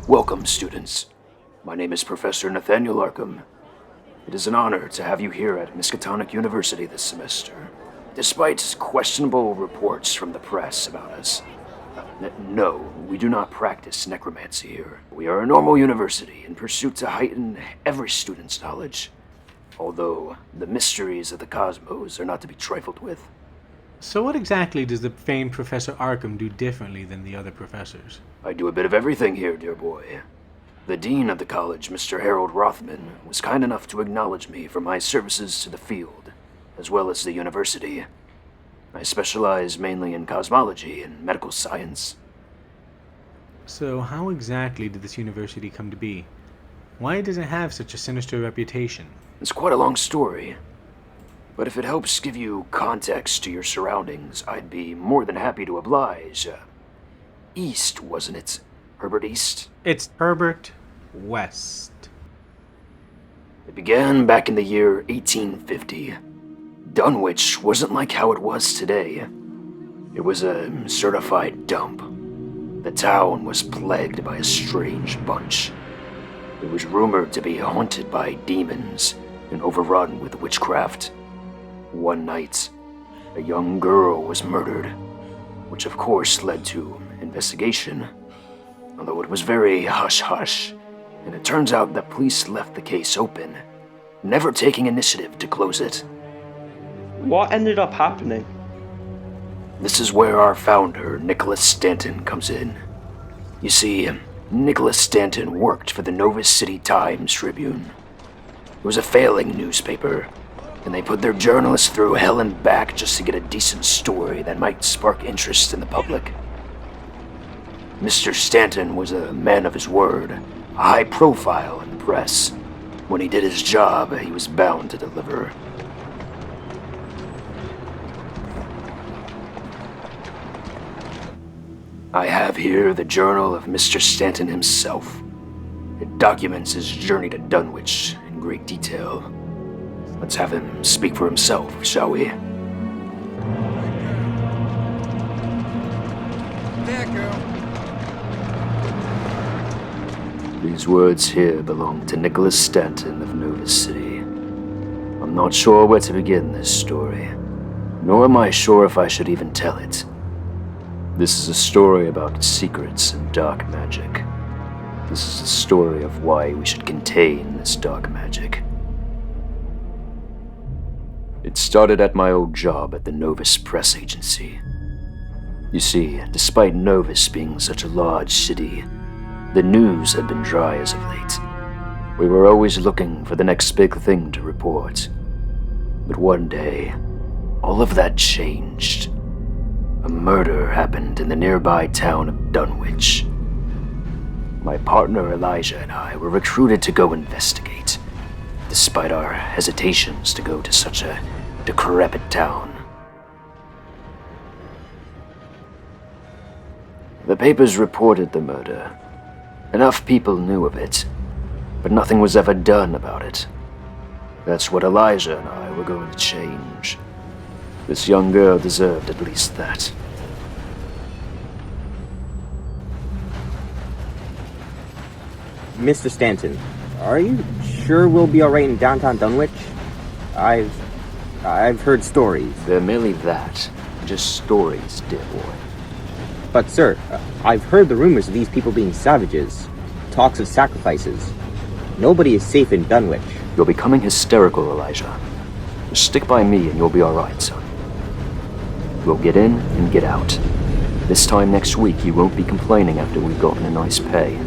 Welcome, students. My name is Professor Nathaniel Arkham. It is an honor to have you here at Miskatonic University this semester. Despite questionable reports from the press about us, no, we do not practice necromancy here. We are a normal university in pursuit to heighten every student's knowledge, although the mysteries of the cosmos are not to be trifled with. So what exactly does the famed Professor Arkham do differently than the other professors? I do a bit of everything here, dear boy. The dean of the college, Mr. Harold Rothman, was kind enough to acknowledge me for my services to the field, as well as the university. I specialize mainly in cosmology and medical science. So how exactly did this university come to be? Why does it have such a sinister reputation? It's quite a long story, but if it helps give you context to your surroundings, I'd be more than happy to oblige. East, wasn't it? Herbert East? It's Herbert West. It began back in the year 1850. Dunwich wasn't like how it was today. It was a certified dump. The town was plagued by a strange bunch. It was rumored to be haunted by demons and overrun with witchcraft. One night, a young girl was murdered, which of course led to investigation, although it was very hush-hush, and it turns out that police left the case open, never taking initiative to close it. What ended up happening? This is where our founder, Nicholas Stanton, comes in. You see, Nicholas Stanton worked for the Nova City Times-Tribune. It was a failing newspaper, and they put their journalists through hell and back just to get a decent story that might spark interest in the public. Mr. Stanton was a man of his word, a high profile in the press. When he did his job, he was bound to deliver. I have here the journal of Mr. Stanton himself. It documents his journey to Dunwich in great detail. Let's have him speak for himself, shall we? There, girl. These words here belong to Nicholas Stanton of Nova City. I'm not sure where to begin this story, nor am I sure if I should even tell it. This is a story about secrets and dark magic. This is a story of why we should contain this dark magic. It started at my old job at the Novus Press Agency. You see, despite Novus being such a large city, the news had been dry as of late. We were always looking for the next big thing to report. But one day, all of that changed. A murder happened in the nearby town of Dunwich. My partner Elijah and I were recruited to go investigate, despite our hesitations to go to such a decrepit town. The papers reported the murder. Enough people knew of it, but nothing was ever done about it. That's what Elijah and I were going to change. This young girl deserved at least that. Mr. Stanton, are you sure we'll be alright in downtown Dunwich? I've heard stories. They're merely that. Just stories, dear boy. But sir, I've heard the rumors of these people being savages. Talks of sacrifices. Nobody is safe in Dunwich. You're becoming hysterical, Elijah. Just stick by me and you'll be alright, son. We'll get in and get out. This time next week you won't be complaining after we've gotten a nice pay.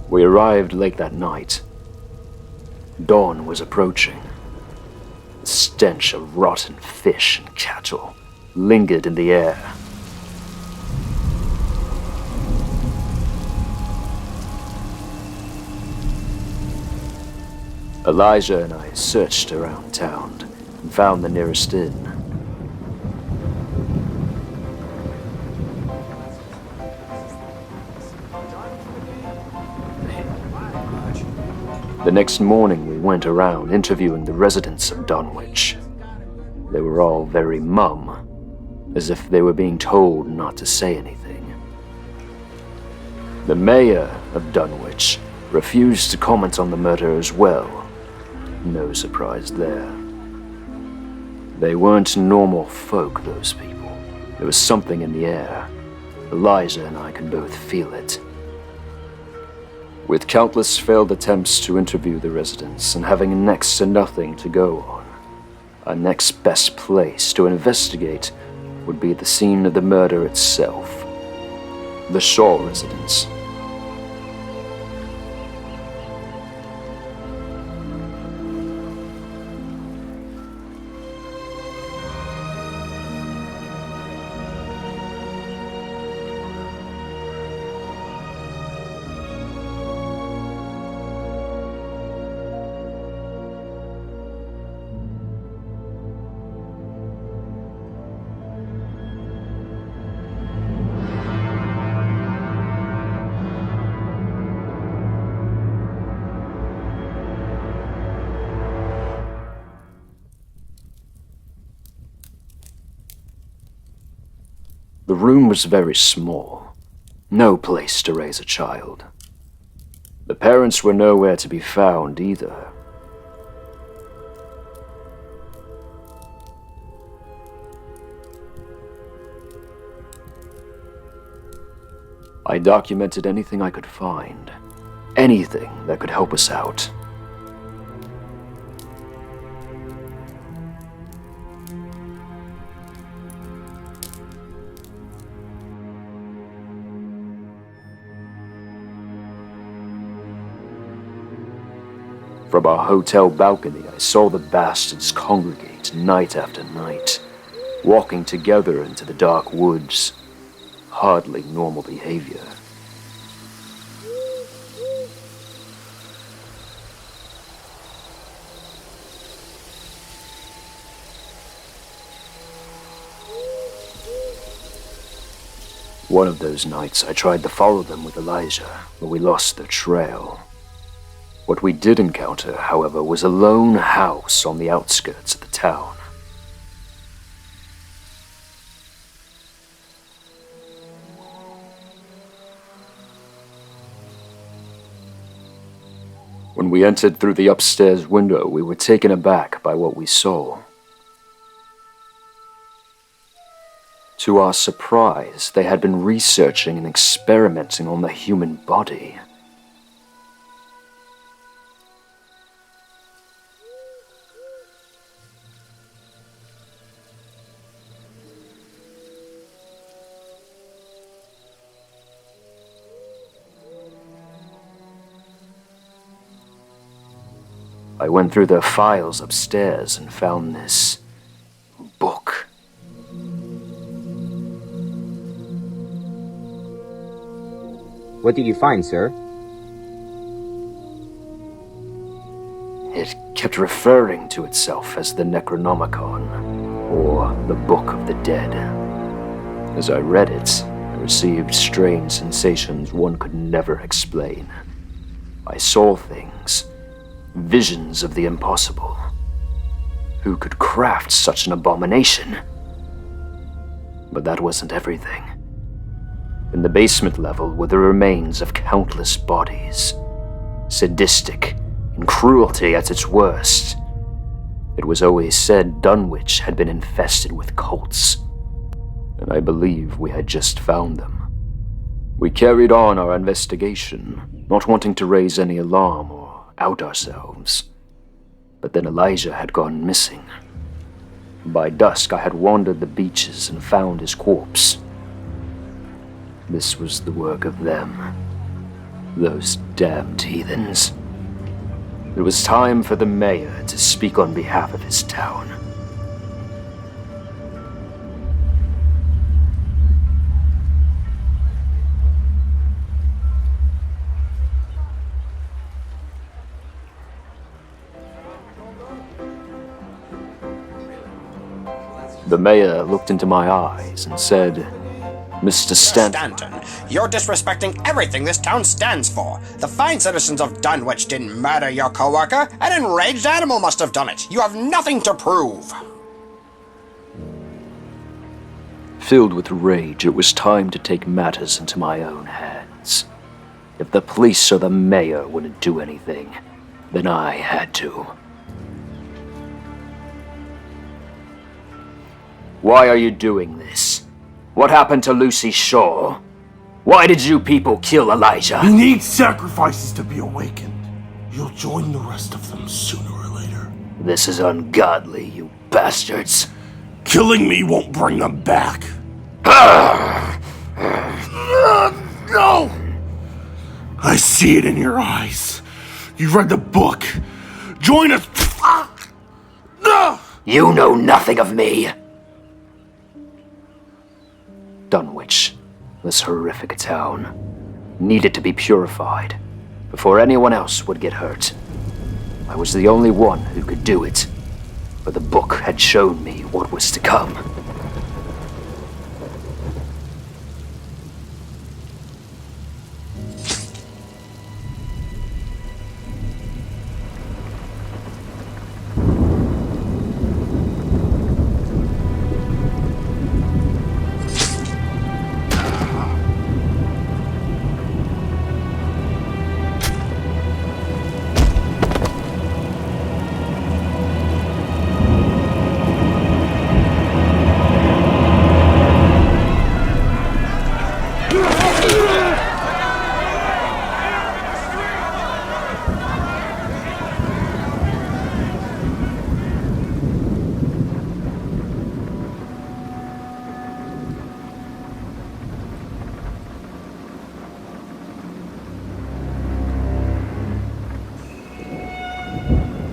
We arrived late that night. Dawn was approaching. The stench of rotten fish and cattle lingered in the air. Elijah and I searched around town and found the nearest inn. The next morning we went around interviewing the residents of Dunwich. They were all very mum, as if they were being told not to say anything. The mayor of Dunwich refused to comment on the murder as well. No surprise there. They weren't normal folk, those people. There was something in the air. Elijah and I could both feel it. With countless failed attempts to interview the residents and having next to nothing to go on, our next best place to investigate would be the scene of the murder itself. The Shaw residence. The room was very small. No place to raise a child. The parents were nowhere to be found either. I documented anything I could find. Anything that could help us out. From our hotel balcony, I saw the bastards congregate night after night, walking together into the dark woods. Hardly normal behavior. One of those nights, I tried to follow them with Elijah, but we lost their trail. What we did encounter, however, was a lone house on the outskirts of the town. When we entered through the upstairs window, we were taken aback by what we saw. To our surprise, they had been researching and experimenting on the human body. I went through their files upstairs and found this book. What did you find, sir? It kept referring to itself as the Necronomicon, or the Book of the Dead. As I read it, I received strange sensations one could never explain. I saw things. Visions of the impossible. Who could craft such an abomination? But that wasn't everything. In the basement level were the remains of countless bodies. Sadistic and cruelty at its worst. It was always said Dunwich had been infested with cults, and I believe we had just found them. We carried on our investigation, not wanting to raise any alarm or out ourselves. But then Elijah had gone missing. By dusk, I had wandered the beaches and found his corpse. This was the work of them. Those damned heathens. It was time for the mayor to speak on behalf of his town. The mayor looked into my eyes and said, Mr. Stanton. Stanton, you're disrespecting everything this town stands for. The fine citizens of Dunwich didn't murder your co-worker. An enraged animal must have done it. You have nothing to prove. Filled with rage, it was time to take matters into my own hands. If the police or the mayor wouldn't do anything, then I had to. Why are you doing this? What happened to Lucy Shaw? Why did you people kill Elijah? We need sacrifices to be awakened. You'll join the rest of them sooner or later. This is ungodly, you bastards. Killing me won't bring them back. No! I see it in your eyes. You've read the book. Join us. You know nothing of me. Dunwich, this horrific town, needed to be purified before anyone else would get hurt. I was the only one who could do it, but the book had shown me what was to come.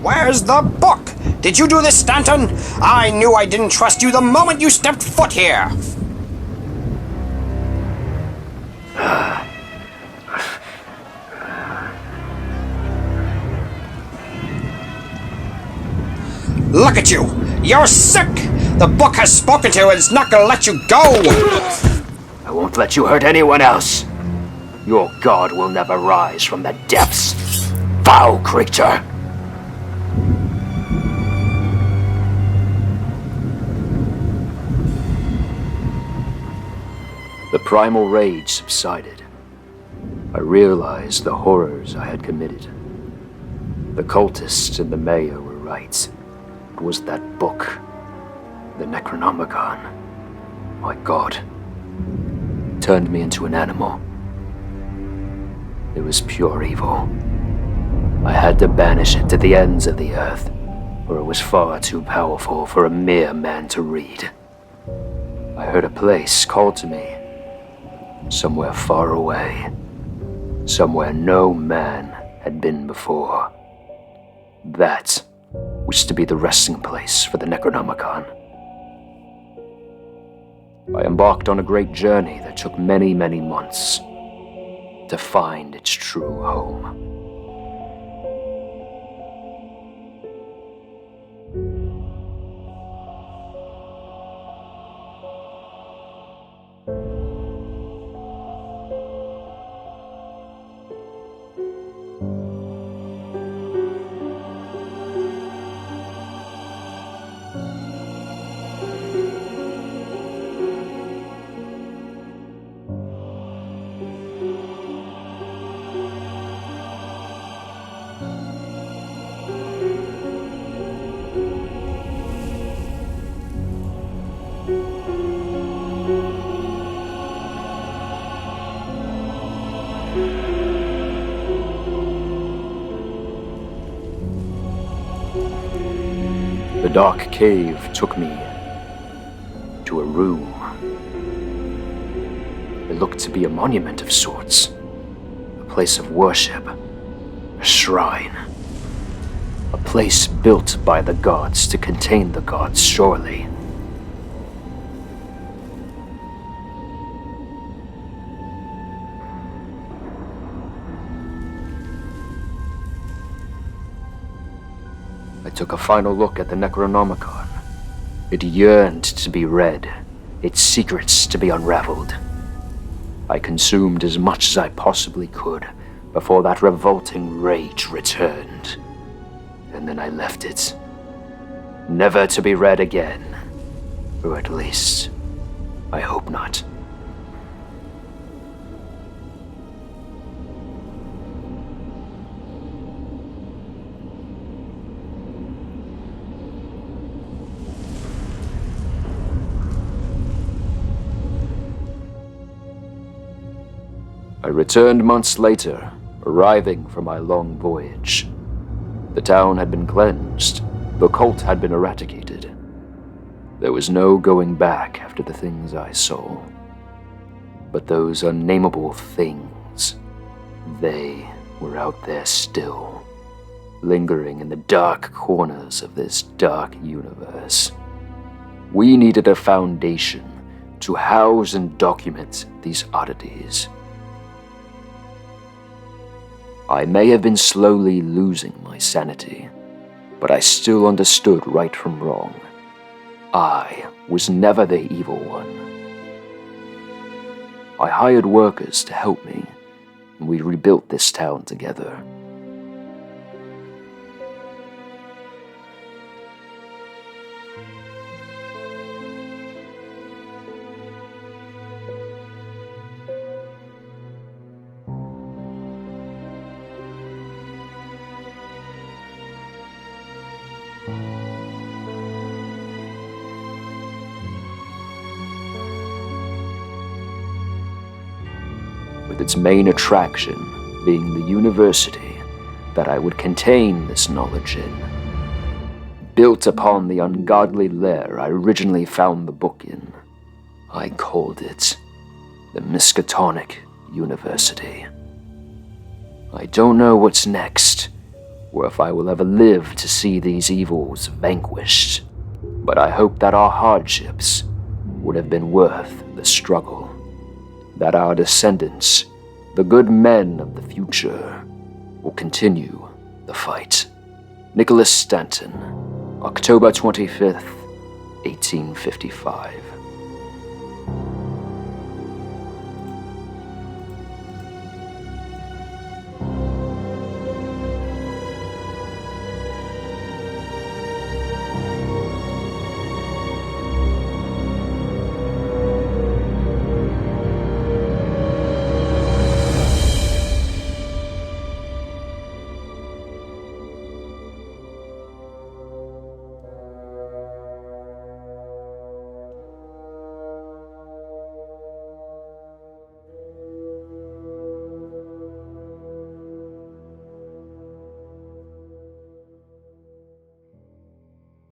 Where's the book? Did you do this, Stanton? I knew I didn't trust you the moment you stepped foot here. Look at you! You're sick! The book has spoken to you and it's not gonna let you go! I won't let you hurt anyone else. Your god will never rise from the depths. Foul creature! The primal rage subsided. I realized the horrors I had committed. The cultists and the mayor were right. It was that book, the Necronomicon. My god. It turned me into an animal. It was pure evil. I had to banish it to the ends of the earth, where it was far too powerful for a mere man to read. I heard a place called to me. Somewhere far away. Somewhere no man had been before. That was to be the resting place for the Necronomicon. I embarked on a great journey that took many, many months to find its true home. The dark cave took me to a room. It looked to be a monument of sorts, a place of worship, a shrine, a place built by the gods to contain the gods, surely. I took a final look at the Necronomicon. It yearned to be read, its secrets to be unraveled. I consumed as much as I possibly could before that revolting rage returned. And then I left it. Never to be read again. Or at least, I hope not. I returned months later, arriving from my long voyage. The town had been cleansed, the cult had been eradicated. There was no going back after the things I saw. But those unnameable things, they were out there still, lingering in the dark corners of this dark universe. We needed a foundation to house and document these oddities. I may have been slowly losing my sanity, but I still understood right from wrong. I was never the evil one. I hired workers to help me, and we rebuilt this town together. With its main attraction being the university that I would contain this knowledge in. Built upon the ungodly lair I originally found the book in, I called it the Miskatonic University. I don't know what's next, or if I will ever live to see these evils vanquished, but I hope that our hardships would have been worth the struggle. That our descendants, the good men of the future, will continue the fight. Nicholas Stanton, October 25th, 1855.